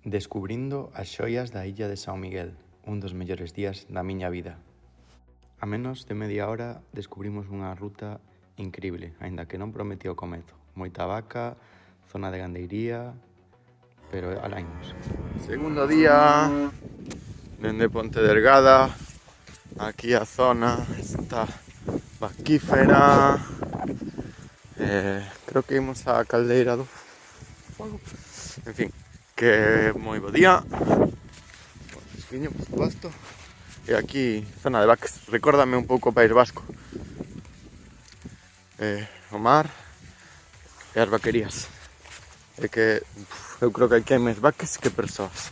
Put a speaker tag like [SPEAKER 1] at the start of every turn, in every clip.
[SPEAKER 1] Descubrindo as xoias da illa de São Miguel, un dos mellores días da miña vida. A menos de media hora descubrimos unha ruta increíble, aínda que non prometía o comezo. Moita vaca, zona de gandeiría, pero alá imos. Segundo día, dende Ponte Delgada, aquí a zona está vaquífera. Creo que imos á caldeira do fogo. En fin, que moi bo día. Fresquiño, por suposto. E aquí, zona de vacas. Recórdame un pouco o País Vasco. O mar e as vaquerías. É que eu creo que aquí hai máis vacas que persoas.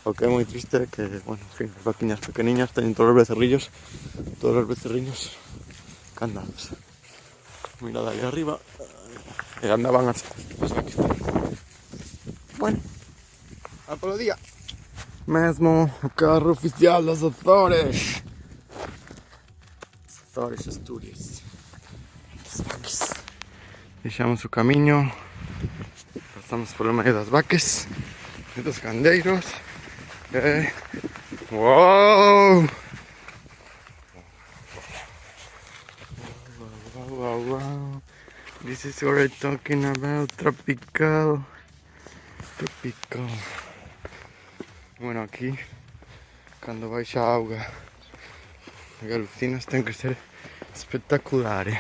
[SPEAKER 1] O que é moi triste é que, bueno, en fin, as vaquiñas pequeniñas teñen todos os becerriños candados. Mira dali arriba e andaban as vacas. Bueno, a polo día. Mesmo o carro oficial das Azores. Azores, Asturias. As vacas. Deixamos o camiño. Pasamos polo medio das vacas e dos gandeiros. Wow! Wow. This is what I'm talking about. Tropical. Bueno, aquí, cando baixa a auga e alucinas, ten que ser espectacular,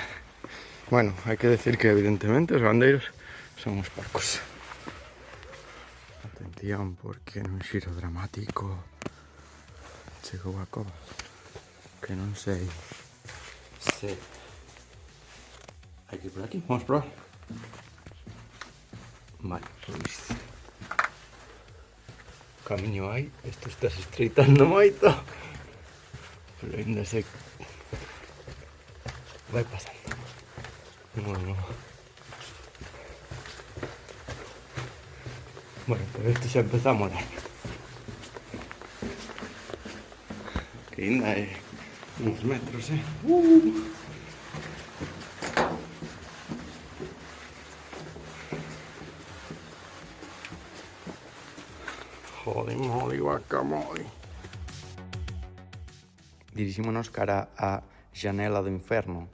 [SPEAKER 1] Bueno, hai que decir que evidentemente os gandeiros son os parcos. Atención, porque nun xiro dramático chegou a cova, que non sei se hai que ir por aquí. Vamos probar. Vale, pois camiño hai, isto está se estreitando moito, pero ainda sei vai pasando. Bueno, pero isto xa empeza a molar, que ainda é uns metros, Holy guacamole. Dirixímonos cara a Janela do Inferno.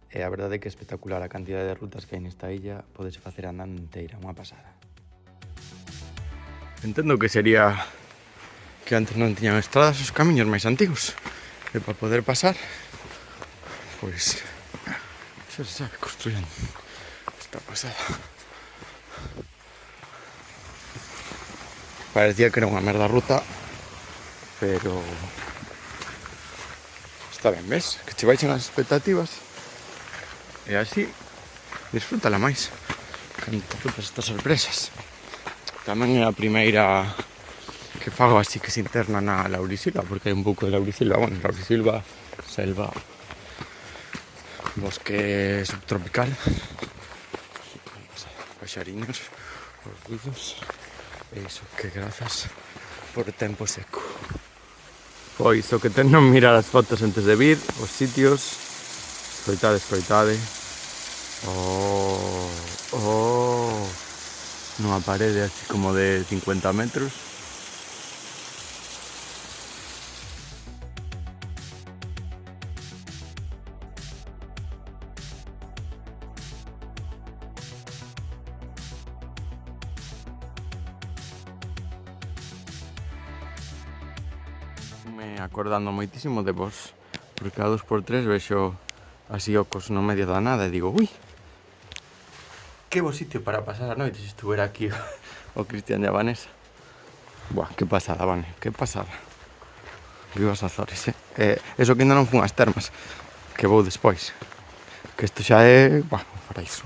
[SPEAKER 1] E a verdade é que é espectacular a cantidade de rutas que hai nesta illa. Podese facer andando inteira, unha pasada. Entendo que sería que antes non tiñan estradas os camiños máis antigos. E para poder pasar, pois xa se sabe, construían esta pasada. Parecía que era unha merda ruta, pero está ben, ves? Que che baixan as expectativas e así disfrútala máis cando te atopas estas sorpresas. Tamén é a primeira que fago así que se interna na laurisilva, porque hai un pouco de laurisilva, bueno, laurisilva, selva, bosque subtropical, paxariños, os ruidos. E iso que grazas por tempo seco. Pois o que ten non mirar as fotos antes de vir, os sitios. Escoitade. Nunha parede así como de 50 metros. Me acordando moitísimo de vos, porque a 2x3 vexo así ocos no medio da nada e digo, ui, que bo sitio para pasar a noite se estuvera aquí o Cristian e a Vanessa. Buah, que pasada, Vane, que pasada. Viva os Azores, Eso que ainda non fun ás termas, que vou despois. Que isto xa é, buah,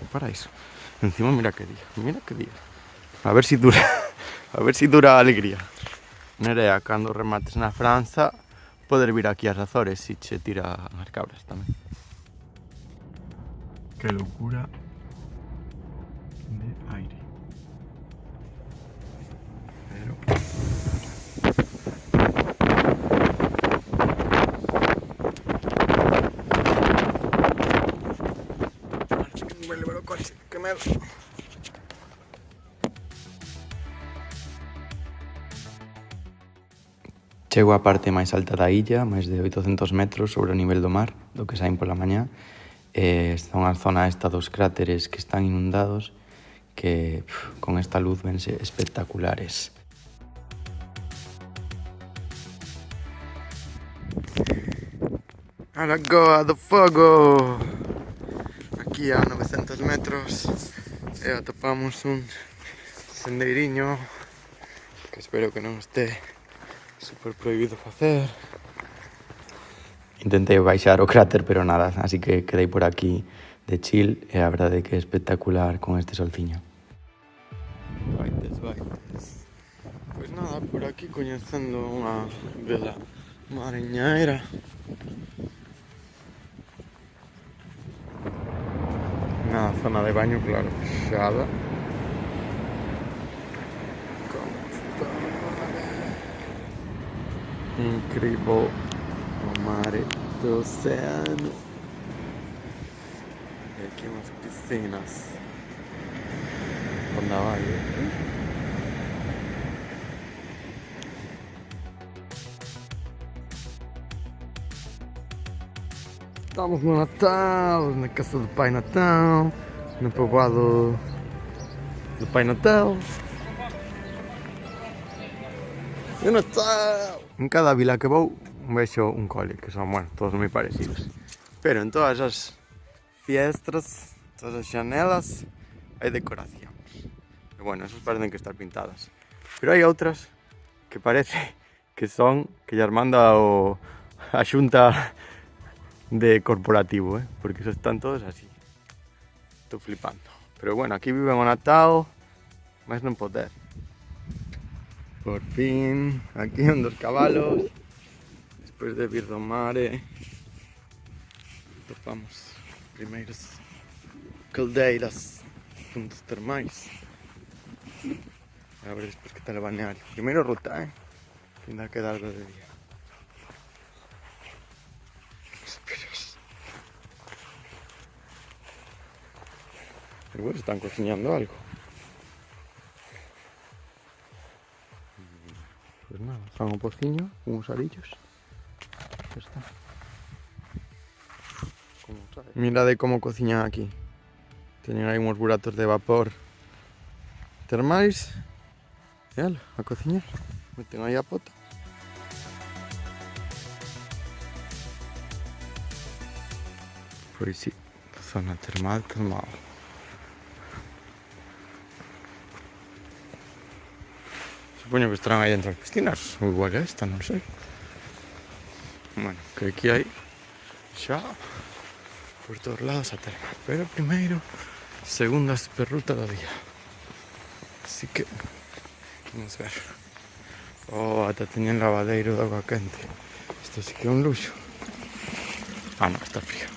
[SPEAKER 1] paraíso. Encima mira que día. A ver si dura a alegría. Nerea, cando remates na Franza, poder vir aquí ás Azores si che tira as cabras tamén. Que loucura de aire. Pero vuelve o coche, que medo. Chego á parte máis alta da illa, máis de 800 metros sobre o nivel do mar, do que saín pola mañá. Son a zona esta dos cráteres que están inundados, que con esta luz vense espectaculares. A Lagoa do Fogo! Aquí a 900 metros e atopamos un sendeiriño que espero que non este super prohibido facer. Intentei baixar o cráter, pero nada, así que quedei por aquí de chill e a verdade é que é espectacular con este solciño. Baites. Pois nada, por aquí coñecendo unha vela mariñaira. Na zona de baño, claro, fechada. Incrível o mar do oceano. E aqui umas piscinas. Onda Valle. Estamos no Natal, na casa do Pai Natal, no povoado do Pai Natal. E o Natal! En cada vila que vou vexo un cole, que son, bueno, todos moi parecidos. Pero en todas as fiestras, todas as xanelas, hai decoracións. E bueno, esas parecen que están pintadas. Pero hai outras que parece que son, que lle manda a xunta de corporativo, porque esos están todos así. Estou flipando. Pero bueno, aquí viven o Natal, mas non poder. Por fin, aquí un dos cabalos, despois de vir do mare, topamos primeiras caldeiras, puntos termais. A ver despois que tal o balneario. Primeiro ruta, que ainda queda algo de día. Pero bueno, están cociñando algo. Pues nada, fan un pociño, uns arillos. Ya está. Mirade como cociñan aquí. Teñen aí uns buratos de vapor termais. E ala, a cociñar. Meten aí a pota. Pois sí, zona termal. Supoño que estarán aí dentro das piscinas, ou igual que esta, non sei. Bueno, que aquí hai xa por todos lados a terma. Pero primeiro, segunda superruta do día. Así que, vamos ver. Ata teñen lavadeiro de agua quente. Isto sí que é un luxo. Ah, non, está frío.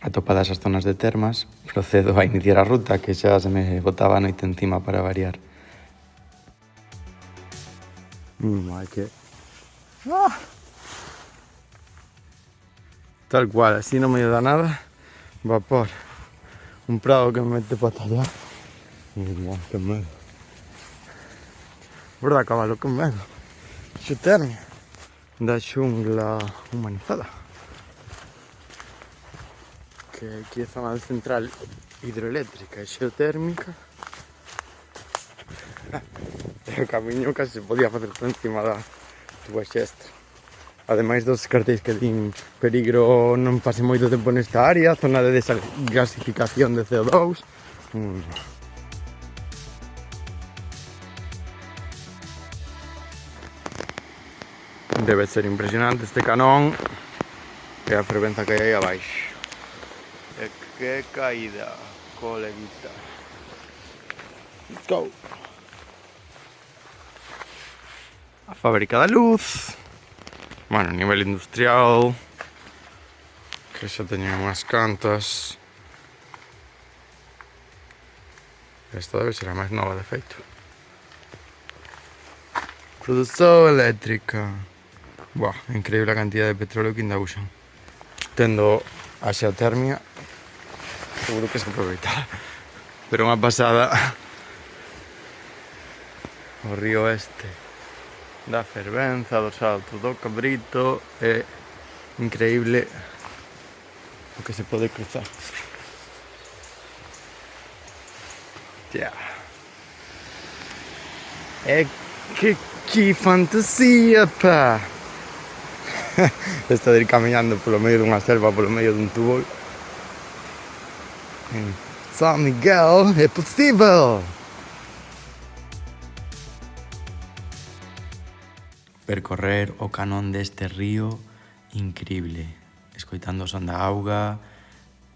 [SPEAKER 1] Atopadas as zonas de termas, procedo a iniciar a ruta, que xa se me botaba a noite encima para variar. Hai que... Tal cual, así no medio da nada, vapor. Un prado que me mete para tallar. Que medo. Verdad, cabalo, que medo. Xeotermia da xungla humanizada. Que aquí é zona de central hidroeléctrica e xeotérmica. E o camiño casi se podía facer por encima da túa xestra. Ademais dos cartéis que din peligro non pase moito tempo nesta área, zona de desgasificación de CO2. Debe ser impresionante este canón e a fervenza que hai aí abaixo. E que caída, coleguita. Let's go. A fábrica da luz. Bueno, a nivel industrial, que xa teñen unhas cantas. Esta debe ser a máis nova, de feito. Produción eléctrica. Buah, increíble a cantidad de petróleo que ainda usan. Tendo a xeotermia, seguro que se aproveita. Pero unha pasada o río este da Fervenza, do Salto do Cabrito. É increíble o que se pode cruzar. Yeah. É que fantasía, pá! Esta de ir camiñando polo medio dunha selva, polo medio dun túbol. En San Miguel é posible! Percorrer o canón deste río, increíble. Escoitando o son da auga,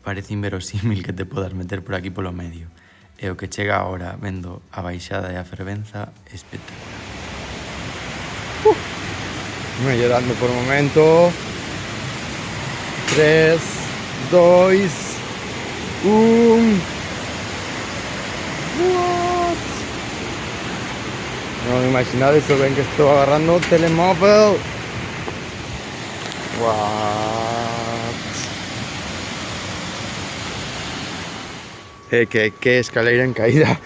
[SPEAKER 1] parece inverosímil que te podas meter por aquí polo medio. E o que chega agora, vendo a baixada e a Fervenza, espectacular. Mellorando por momento. 3, 2, 1. What? Non imaginade iso ben que estou agarrando o telemóvel. What? Que escaleira en caída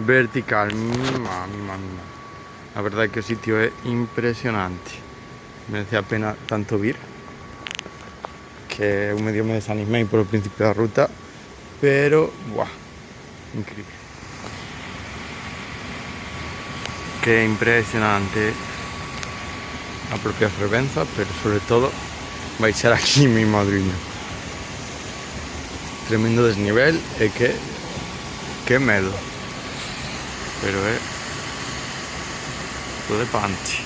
[SPEAKER 1] vertical. Mima. A verdade é que o sitio é impresionante. Merece a pena tanto vir, que eu medio me desanimei polo principio da ruta, pero, buah, increíble. Que impresionante a propia Fervenza, pero sobre todo baixar aquí mi madriño. Tremendo desnivel e que medo, pero é todo de panchi.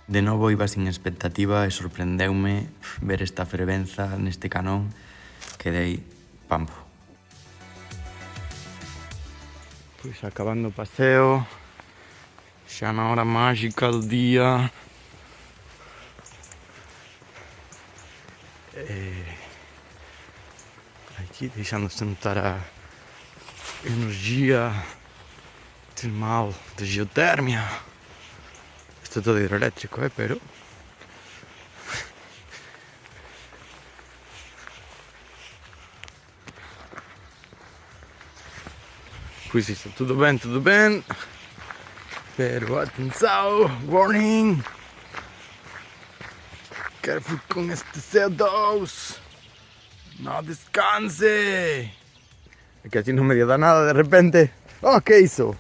[SPEAKER 1] De novo iba sin expectativa e sorprendeume ver esta Fervenza neste canón. Quedei pampo. Pois acabando o paseo, xa na hora mágica do día. Aquí deixando sentar a energía termal de geotermia. Isto é todo hidroeléctrico, pero... Pois isto, tudo ben, pero atenção, warning! Careful con este CO2! No descanse! É que así non me dio nada de repente. Oh, que hizo?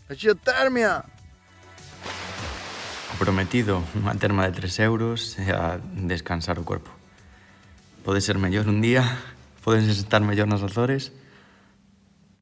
[SPEAKER 1] A geotermia! O prometido, unha terma de 3 euros e a descansar o corpo. Pode ser mellor un día, podes estar mellor nas Azores,